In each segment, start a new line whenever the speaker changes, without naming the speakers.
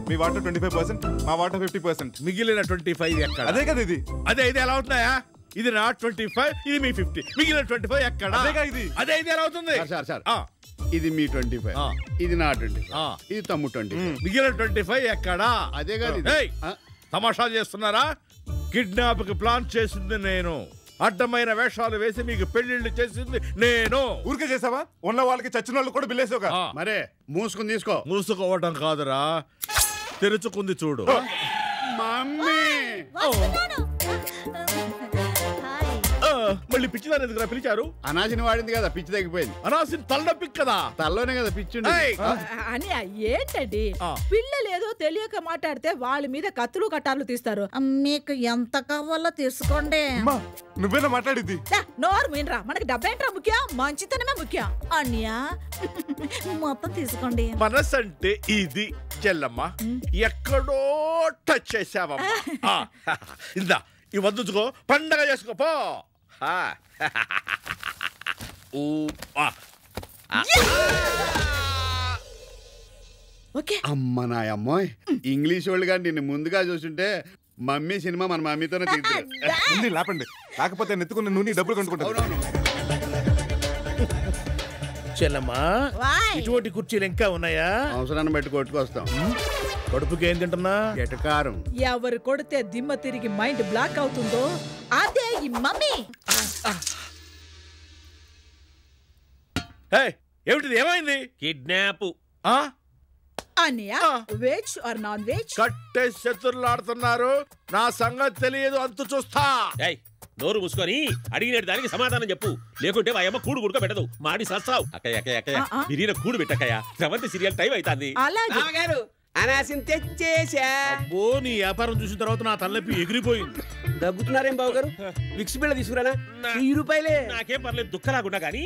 మీ water 25%, మా water 50%.
మిగిలిన 25 ఎక్కడ?
అదే కదా ఇది.
అదే ఇది ఎలా అవుతున్నాయా? ఇది నా 25, ఇది మీ 50. మిగిలిన 25 ఎక్కడ? అదే ఇది ఎలా అవుతుంది?
సార్ ఇది మీ 25, ఇది నా 25, ఇది తమ్ము 20.
మిగిలిన 25 ఎక్కడా?
అదే కదా.
తమాషా చేస్తున్నారా? కిడ్నాప్ కి ప్లాన్ చేసింది నేను, అడ్డమైన వేషాలు వేసి మీకు పెళ్లిళ్ళు చేసింది నేను.
ఊరికే చేసావా? ఉన్న వాళ్ళకి చచ్చిన వాళ్ళు కూడా బిల్లేసావుగా.
మరే మూసుకుని తీసుకో.
మూసుకోవటం కాదురా, తెరుచుకుంది చూడు.
మమ్మీ
మళ్ళీ పిచ్చిదాని ఎందుకు పిలిచారు?
అనాసిని వాడింది కదా, పిచ్చి తగ్గిపోయింది.
అనాసిని తలనొప్పి కదా,
తల్లోనే కదా పిచ్చి.
అని ఏంటండి, పిల్లలేదో తెలియక మాట్లాడితే వాళ్ళ మీద కత్తులు కట్టాలు తీస్తారు. మీకు ఎంత కావాలో తీసుకోండి.
నువ్వేనా మాట్లాడింది?
నోరు మీనరా, మనకి డబ్బేంట్రా ముఖ్యం, మంచితనమే ముఖ్యం. అన్యా మొత్తం తీసుకోండి.
మనసు అంటే ఇది చెల్లమ్మ, ఎక్కడో టచ్ చేసావమ్మా. ఇందా ఈ వద్దుకో, పండగ చేసుకోపో.
అమ్మ నా అమ్మాయి, ఇంగ్లీష్ వాళ్ళు కానీ నిన్ను ముందుగా చూస్తుంటే మమ్మీ సినిమా మన మమ్మీతోనే
తీస్తుంది. లేపండి, కాకపోతే నెత్తుకున్న నూనె డబ్బులు కొనుక్కుంటాను.
చెల్లమ్మా, ఇటువంటి కుర్చీలు ఇంకా ఉన్నాయా?
అవసరాన్ని బట్టి కొట్టుకొస్తాం.
కడుపుకి ఏం తింటున్నా?
ఎటకారం.
ఎవరు కొడితే దిమ్మ తిరిగి మైండ్ బ్లాక్ అవుతుందో అదే ఈ మమ్మీ.
ఏమిటిది? ఏమైంది?
కిడ్నాప్.
అన్నయ్య, వెజ్ ఆర్ నాన్ వెజ్?
కట్టే శత్రులాడుతున్నారు, నా సంగతి తెలియదు, అంతు చూస్తా.
నోరు మూసుకొని అడిగిన దానికి సమాధానం చెప్పు, లేకుంటే మా అమ్మ కూడు గుడుక పెట్టదు, మాడి సస్తావు. అక్కయ్య అక్కయ్య అక్కయ్య బిర్యానీ కూడు పెట్టక్కయ్య, సెవెంత్ సీరియల్ టైం అవుతుంది.
అలాగే
అనాసిని తెచ్చేసా.
అబ్బో, నీ వ్యాపారం చూసిన తర్వాత నా తలనొప్పి ఎగిరిపోయింది.
దగ్గుతున్నారేం బాబు గారు? విక్స్ బిళ్ళ తీసుకురానా? 1000 రూపాయలే.
నాకేం పర్లేదు, దుఃఖలాగుండా గానీ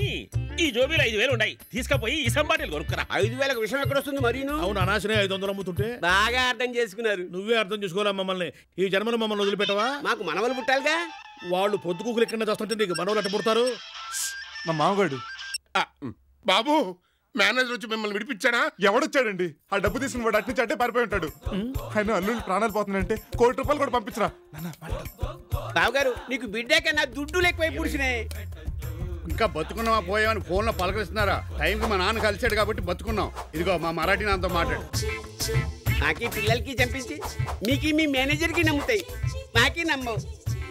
ఈ జోబీలో 5000 ఉన్నాయి, తీసుకపోయి ఈ సంబాటిలు కొనుక్కురా.
5000కు విషయం ఎక్కడ వస్తుంది మరీను?
అవును, అనాశనే 500 అమ్ముతుంటే.
బాగా అర్థం చేసుకున్నారు.
నువ్వే అర్థం చేసుకోవాలా మమ్మల్ని? ఈ జన్మలో మమ్మల్ని వదిలిపెట్టవా?
మాకు మనవలు పుట్టాలిగా.
వాళ్ళు పొద్దుకూకులు ఎక్కడ చేస్తుంటే నీకు మనవలు అట్ట పుడతారు.
మా మామగాడు.
బాబు, మేనేజర్ వచ్చి మిమ్మల్ని విడిపించాడా?
ఎవడొచ్చాడండి? ఆ డబ్బు తీసుకుని వాడు అట్నుంచి అట్టే పారిపోయి ఉంటాడు. ఆయన అల్లుళ్ళు ప్రాణాలు పోతున్నాయంటే 1 కోటి రూపాయలు కూడా పంపించరా.
బాబు గారు, నీకు బిడ్డ కన్నా దుడ్డులు ఎక్కువై పుడిచినాయి.
ఇంకా బతుకున్నావా పోయామని ఫోన్లో పలకరిస్తున్నారా? టైంకి మా నాన్న కలిసాడు కాబట్టి బతుకున్నాం. ఇదిగో మా మరాఠీ నాన్నతో మాట్లాడు.
నాకి పిల్లలకి చంపించి మీకు మీ మేనేజర్కి నమ్ముతాయి, మాకి నమ్మవు.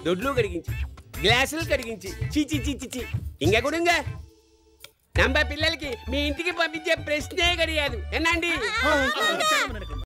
దొడ్లు కడిగించి, గ్లాసులు కడిగించి, చీచి చీచి ఇంకా కూడా ఇంకా నమ్మ పిల్లలకి మీ ఇంటికి పంపించే ప్రశ్నే కడిగాదు. ఏనండి?